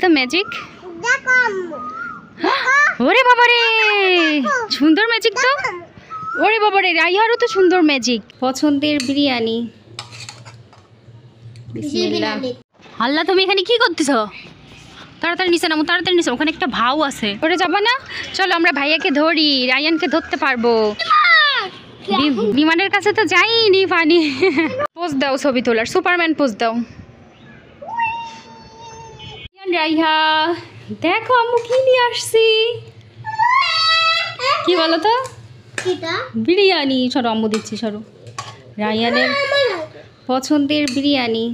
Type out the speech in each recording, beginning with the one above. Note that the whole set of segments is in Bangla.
তো ম্যাজিক। ওরে বাবারে সুন্দর ম্যাজিক তো। ওরে বাবারে রাইহারও তো সুন্দর ম্যাজিক। পছন্দের বিরিয়ানি। বিসমিল্লাহ। আল্লাহ তুমি এখানে কি করতেছ? তাড়াতাড়ি নিচে নামো, তাড়াতাড়ি নিচে। ওখানে একটা ভাও আছে, ওরে যাবা না? চলো আমরা ভাইয়াকে ধরি, রায়ানকে ধরতে পারবো। বিমানের কাছে তো যাইনি পানি। পোজ দাও ছবি তোলার, সুপারম্যান পোজ দাও। রাইহা দেখো আম্মু কি নিয়ে আসছি। কি বলো তো? বিরিয়ানি। সরো আম্মু দিচ্ছি, সরো। রায়ানের পছন্দের বিরিয়ানি।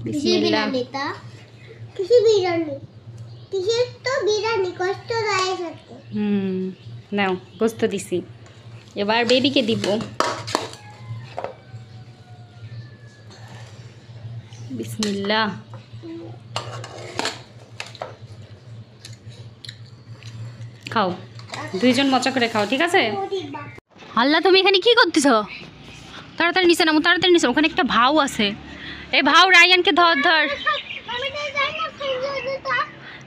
বিসমিল্লাহ। নাও গোস্ত দিছি, এবার বেবিকে দিব। বিসমিল্লাহ। খাও, দুইজন মজা করে খাও, ঠিক আছে? আল্লাহ তুমি এখানে কি করতেছ? তাড়াতাড়ি নিচে নামো, তাড়াতাড়ি নিচে। ওখানে একটা ভাও আছে। এই ভাও রায়ানকে ধর ধর।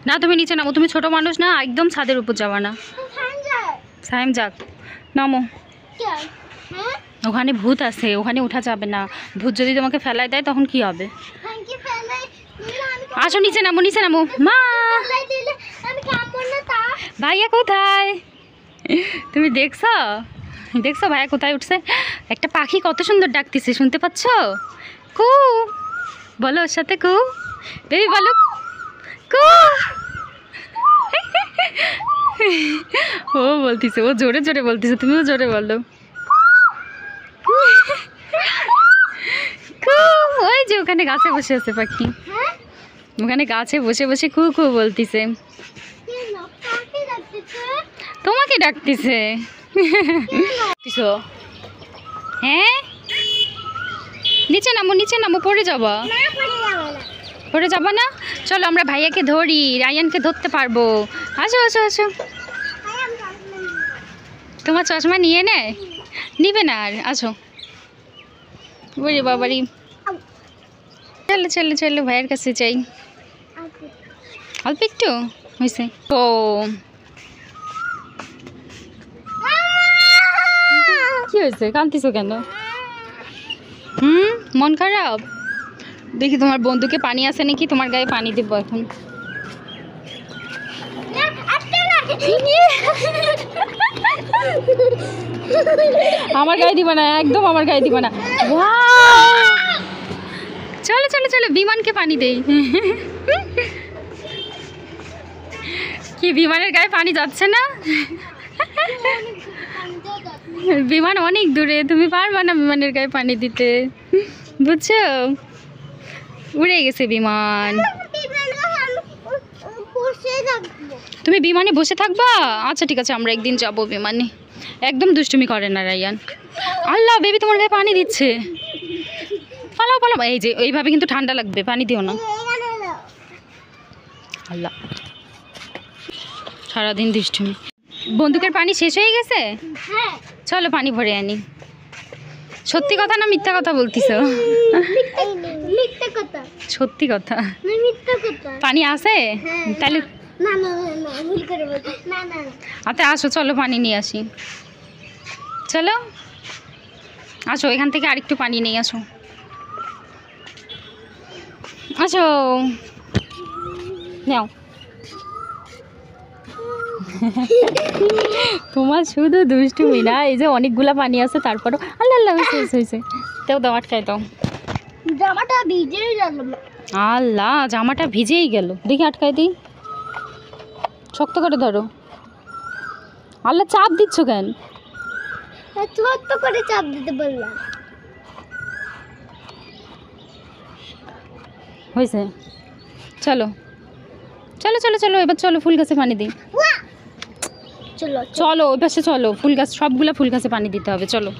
না তুমি নিচে নামো, তুমি ছোট মানুষ না, একদম ছাদের উপর যাবা না। সাইম যাক, নামো। ওখানে ভূত আছে, ওখানে উঠা যাবে না। ভূত যদি তোমাকে ফেলাই দেয় তখন কি হবে? আসো নিচে নামো, নিচে নামো। মা ভাইয়া কোথায়? তুমি দেখছো? দেখছো ভাইয়া কোথায় উঠছে? একটা পাখি কত সুন্দর ডাকতেছে, শুনতে পাচ্ছ? কু বলো ওর সাথে, কু বেবি বলো, কু। ও বলতিছে, ও জোরে জোরে বলতিছে, তুমিও জোরে বলো। ওই যে ওখানে গাছে বসে আছে পাখি, ওখানে গাছে বসে বসে কু কু বলতিছে। তোমাকে ডাকতেছে। হ্যাঁ নিচে নামো, নিচে নামো, পড়ে যাবা। পড়ে যাবা না? চলো আমরা ভাইয়াকে ধরি, রায়ানকে ধরতে পারবো। আসো আসো আসো। তোমার চশমা নিয়ে নেয়? নিবে না আর, আসো। ওরে বাবারি, চলো চলো চলো ভাইয়ের কাছে যাই। অল্প একটু হয়েছে। ও কি হয়েছে, কাঁদতেছো কেন? মন খারাপ? দেখি তোমার বন্ধুকে পানি আছে নাকি, তোমার গায়ে পানি দিব এখন। আমার গায়ে দিবা না, একদম আমার গায়ে দিবা না। চলো চলো চলো বিমানকে পানি দেই। কি বিমানের গায়ে পানি যাচ্ছে না? বিমান অনেক দূরে, তুমি পারবা না বিমানের গায়ে পানি দিতে, বুঝছো? উড়ে গেছে বিমান। তুমি বিমানে বসে থাকবা? আচ্ছা ঠিক আছে, আমরা একদিন যাবো বিমানে। একদম দুষ্টুমি করে না রায়ান। আল্লাহ বেবি তোমার গায়ে পানি দিচ্ছে, পালাও পালাও। এই যে এইভাবে কিন্তু ঠান্ডা লাগবে, পানি দিও না। আল্লাহ সারাদিন দুষ্টুমি। বন্দুকের পানি শেষ হয়ে গেছে? চলো পানি ভরে আনি। সত্যি কথা না মিথ্যা কথা বলতিস? সত্যি কথা। পানি আছে তাহলে? আচ্ছা আসো, চলো পানি নিয়ে আসি। চলো আসো, এখান থেকে আরেকটু পানি নিয়ে আসো। আসো নাও। তোমার শুধু দুষ্টুমি না, এই যে অনেকগুলা পানি আছে তারপরও। আল্লাহ আল্লাহ হয়েছে। তেও দাও, আটকাই দাও। জামাটা ভিজেই গেল। আল্লাহ জামাটা ভিজেই গেল, দেখি আটকাই দিই। শক্ত করে ধরো। আল্লাহ চাপ দিচ্ছ কেন? শক্ত করে চাপ দিতে বললাম। হয়েছে, চলো চলো চলো চলো এবার চলো ফুল গাছে পানি দিই। চলো চলো ওই পাশে চলো, ফুল গাছ সবগুলা ফুল গাছে পানি দিতে হবে। চলো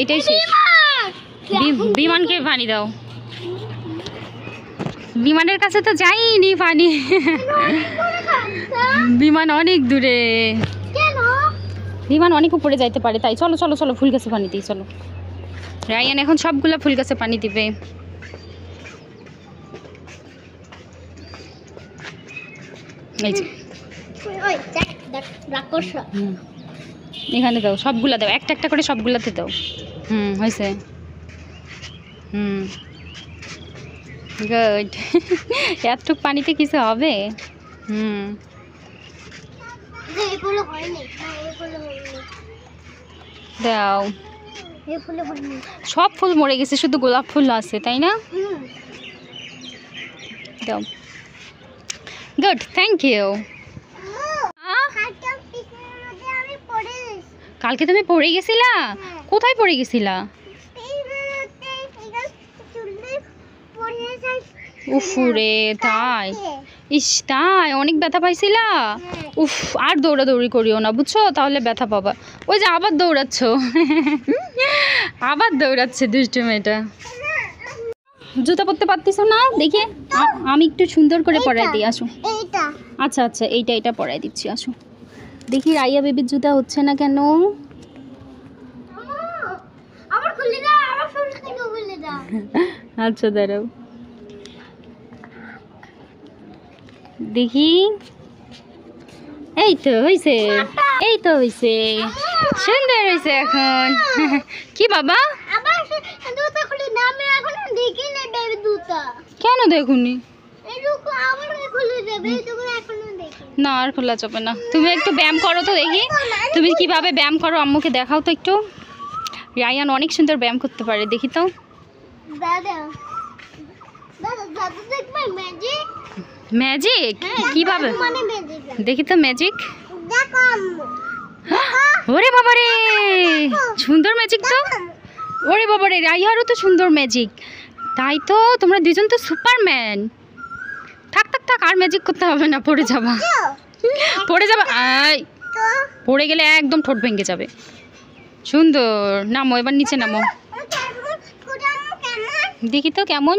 এটাই শেষ। বিমানকে পানি দাও। বিমানের কাছে তো যাইনি পানি। বিমান অনেক দূরে, বিমান অনেক উপরে যাইতে পারে, তাই চলো চলো চলো ফুল গাছে পানি দিই। চলো রায়ান এখন সবগুলা ফুল গাছে পানি দিবে। এই যে এখানে দাও, সবগুলা দাও, একটা একটা করে সবগুলাতে দাও। হয়েছে। গুড। এতটুক পানিতে কিছু হবে? দাও। সব ফুল মরে গেছে, শুধু গোলাপ ফুল আছে, তাই না? দাও। Good, thank you. কালকে তুমি পড়ে গেছিলা? কোথায় পড়ে গেছিলা? উফরে, তাই? ইস, তাই? অনেক ব্যথা পাইছিলা? উফ, আর দৌড়াদৌড়ি করিও না, বুঝছো? তাহলে ব্যথা পাবা। ওই যে আবার দৌড়াচ্ছ। আবার দৌড়াচ্ছে দুষ্টু মেয়েটা। জুতা পরতে পারতিস না? দেখে আমি একটু সুন্দর করে পরাই দিই, আসো। আচ্ছা আচ্ছা, এইটা পরাই দিচ্ছি, আসো। দেখি রাইয়া বেবির জুতা হচ্ছে না কেন? আচ্ছা দাঁড়াও, দেখি। এই তো হয়েছে, এই তো হয়েছে, সুন্দর হয়েছে এখন। কি বাবা? কেন দেখুনি? না, আর খোলা যাবে না। তুমি একটু ব্যায়াম করো তো দেখি, তুমি কিভাবে ব্যায়াম করো আম্মুকে দেখাও তো একটু। রায়ান অনেক সুন্দর ব্যায়াম করতে পারে, দেখি তো। ম্যাজিক? কিভাবে দেখি তো ম্যাজিক। ওরে বাবা রে, সুন্দর ম্যাজিক তো। ওরে বাবা রে, রাইয়ারও তো সুন্দর ম্যাজিক। তাই তো, তোমরা দুজন তো সুপারম্যান। থাক থাক থাক, আর ম্যাজিক করতে হবে না, পড়ে যাবা, পড়ে যাবা। পড়ে গেলে একদম ঠোঁট ভেঙে যাবে। সুন্দর, নামো এবার, নিচে নামো, দেখি তো কেমন।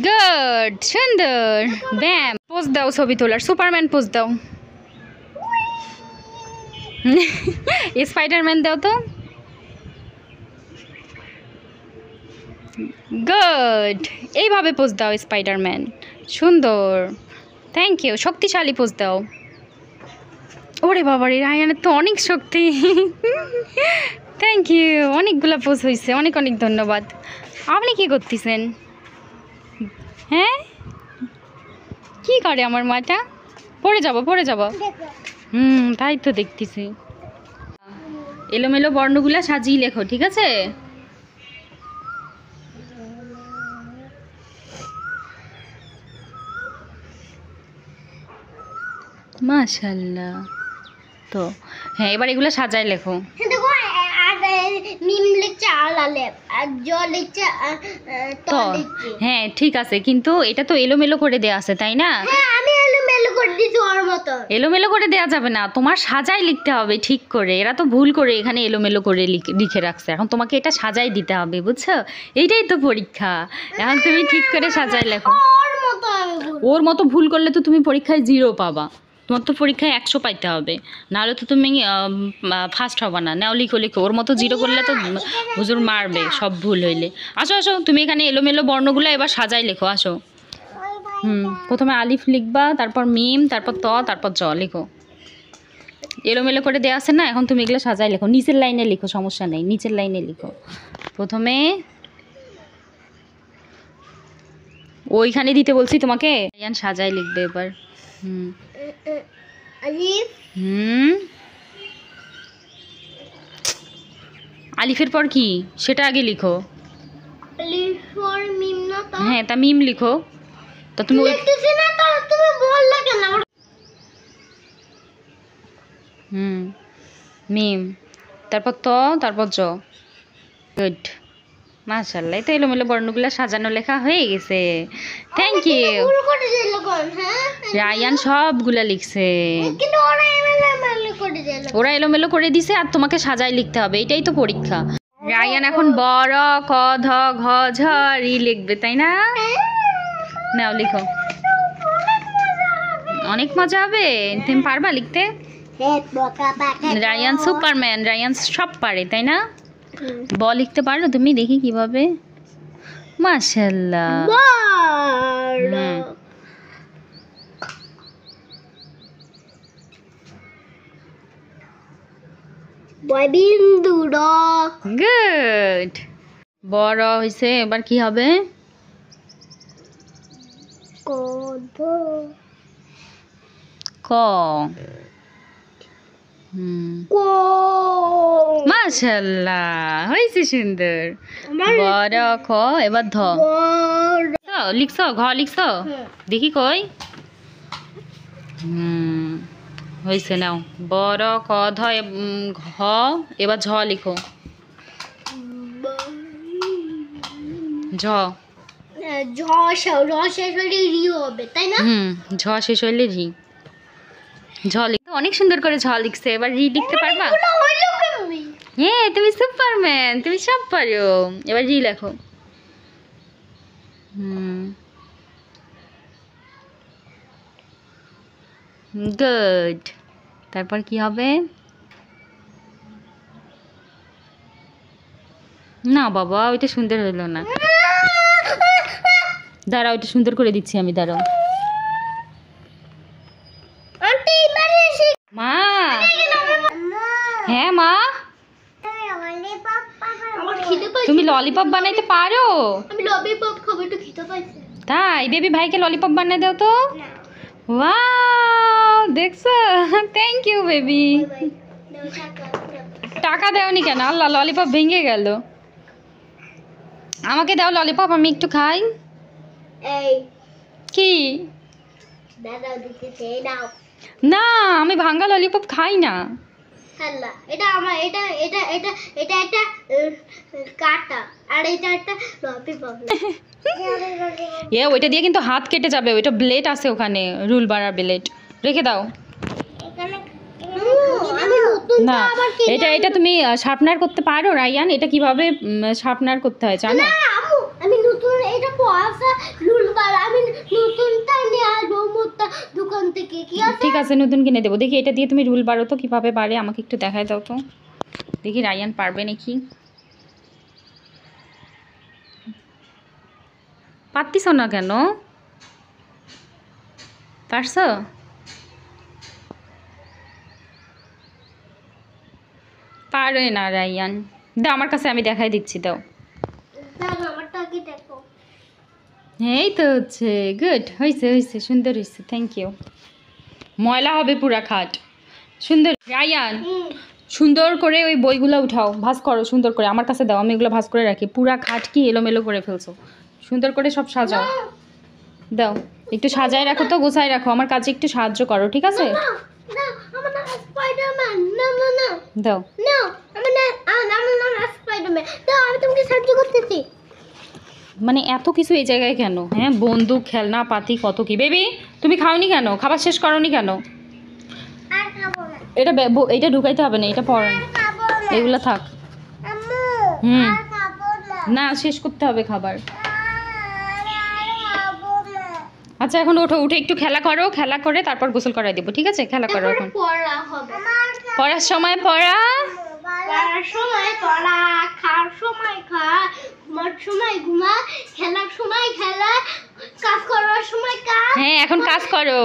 গুড, সুন্দর। ব্যায়াম পোজ দাও, ছবি তোলার, সুপারম্যান পোজ দাও। স্পাইডারম্যান দাও তো। গুড, এইভাবে পোজ দাও স্পাইডারম্যান, সুন্দর। Thank you. শক্তিশালী পোজ দাও। ওরে বাবারে, রায়ানের তো অনেক শক্তি। থ্যাংক ইউ, অনেকগুলা পোজ হয়েছে, অনেক অনেক ধন্যবাদ। আপনি কি করতেছেন? হ্যাঁ, কি করে আমার মাটা? পড়ে যাবো, পড়ে যাবো। তাই তো দেখতেছি। এলোমেলো বর্ণগুলা সাজিয়ে লেখো, ঠিক আছে? মাশাআল্লাহ। তো হ্যাঁ, এবার এগুলো সাজায় লেখো। হ্যাঁ ঠিক আছে, কিন্তু এটা তো এলোমেলো করে দেয়া আছে, তাই না? এলোমেলো করে দেয়া যাবে না, তোমার সাজাই লিখতে হবে ঠিক করে। এরা তো ভুল করে এখানে এলোমেলো করে লিখে রাখছে, এখন তোমাকে এটা সাজাই দিতে হবে, বুঝছো? এইটাই তো পরীক্ষা, এখন তুমি ঠিক করে সাজাই লেখো। ওর মতো ভুল করলে তো তুমি পরীক্ষায় 0 পাবা। তোমার তো পরীক্ষায় 100 পাইতে হবে, নাহলে তো তুমি ফার্স্ট হবা না। নাও লিখো লিখো, ওর মতো 0 করলে তো হুজুর মারবে সব ভুল হইলে। আসো আসো, তুমি এখানে এলোমেলো বর্ণগুলো এবার সাজাই লেখো, আসো। প্রথমে আলিফ লিখবা, তারপর মিম, তারপর ত, তারপর জ লিখো। এলোমেলো করে দেওয়া আছে না, এখন তুমি এগুলো সাজাই লেখো। নিচের লাইনে লিখো, সমস্যা নেই, নিচের লাইনে লিখো। প্রথমে ওইখানে দিতে বলছি তোমাকে, সাজাই লিখবে এবার। আলিফের পর কি সেটা আগে লিখো। হ্যাঁ, তা মিম লিখো। তো তুমি মিম, তারপর ত, তারপর জ। গুড, মাশাআল্লাহ। তো এলোমেলো বর্ণগুলো সাজানো লেখা হয়ে গেছে। Thank you. রায়ান সবগুলা লিখছে, ওরা এলোমেলো করে দিছে, আর তোমাকে সাজাই লিখতে হবে, এটাই তো পরীক্ষা। রায়ান এখন বড় ক ধ ঘ ঝ রি লিখবে, তাই না? নাও লিখো। অনেক মজা হবে, তুমি পারবা লিখতে? রায়ান সুপারম্যান, রায়ান সব পারে, তাই না? ব লিখতে পারো তুমি? দেখি কিভাবে। মাশাআল্লাহ। বিন্দু র। গুড। বড় হইছে, এবার কি হবে? কধ। ক। ক। মাশাআল্লাহ, হইছে সুন্দর। বড় খ, এবার ধ। লিখছো? ঘ লিখছো? দেখি কই। হয়েছে, নাও। বড় ক ধ ঘ, এবার ঝ লিখো। ঝ। ঝ শেষ হলে রি হবে, তাই না? ঝ শেষ হইলে রি। ঝ লিখতে অনেক সুন্দর করে ঝ লিখছে, এবার রি লিখতে পারবা? হ্যাঁ, তুমি সুপারম্যান, তুমি সব পারো। এবার রি লেখো। গুড। তারপর কি হবে? না বাবা, ওইটা সুন্দর হলো না। দাঁড়াও, ওইটা সুন্দর করে দিচ্ছি আমি, দাঁড়াও। মা। হ্যাঁ মা, তুমি ললিপপ বানাইতে পারো? আমি ললিপপ খাবো, একটু খেতে পাইছি। তাই? বেবি ভাইকে ললিপপ বানাই দাও তো। ওয়াও, দেখছো? Thank you baby. টাকা দেওনি কেন? আল্লাহ, ললিপপ ভেঙে গেল। আমাকে দাও ললিপপ, আমি একটু খাই। এই কি? দাদা দিতেছে, দাও। না, আমি ভাঙা ললিপপ খাই না। হ্যালো, এটা আমার, এটা এটা এটা এটা একটা কাটা, আর এটা একটা ললিপপ। ওইটা দিয়ে কিন্তু হাত কেটে যাবে, ওইটা ব্লেড আছে ওখানে, রুল বাড়ার ব্লেড। রেখে দাও। না, এটা তুমি শার্পনার করতে পারো রায়ান? এটা কিভাবে শার্পনার করতে হয় জানো? আমি নতুন এটা পয়সা রুল বার, আমি নতুনটা নিয়ে আসবো মোটা দোকান থেকে। কি আছে? ঠিক আছে, নতুন কিনে দেবো। দেখি এটা দিয়ে তুমি রুল বাড়ো তো, কিভাবে বাড়ে আমাকে একটু দেখাই দাও তো, দেখি রায়ান পারবে নাকি। পারতিস না কেন? পারছো? পারে না রায়ান। দাও আমার কাছে, আমি দেখাই দিচ্ছি, দাও। এই তো হচ্ছে। গুড, হয়েছে হয়েছে, সুন্দর হয়েছে, থ্যাংক ইউ। ময়লা হবে পুরা খাট। সুন্দর। রায়ান, সুন্দর করে ওই বইগুলো উঠাও, ভাঁজ করো সুন্দর করে, আমার কাছে দাও, আমি এগুলো ভাঁজ করে রাখি। পুরা খাট কি এলোমেলো করে ফেলছো, সুন্দর করে সব সাজাও। দাও, একটু সাজায় রাখো তো, গোছায় রাখো, আমার কাছে একটু সাহায্য করো, ঠিক আছে? দাও। মানে এত কিছু এই জায়গায় কেন? হ্যাঁ, বন্দুক, খেলনা পাতি, কত কি। বেবি, তুমি খাওনি কেন? খাবার শেষ করোনি কেন? এটা এটা ঢুকাইতে হবে না, এটা পড়ান, এগুলো থাক। না, শেষ করতে হবে খাবার। আচ্ছা, এখন ওঠো, উঠে একটু খেলা করো, খেলা করে তারপর গোসল করাই দেবো, ঠিক আছে? খেলা করো এখন। পড়ার সময় পড়া, পড়ার সময় পড়া, খাওয়ার সময় খা, ঘুমার সময় ঘুমা, খেলার সময় খেলা, কাজ করার সময় কাজ। হ্যাঁ, এখন কাজ করো।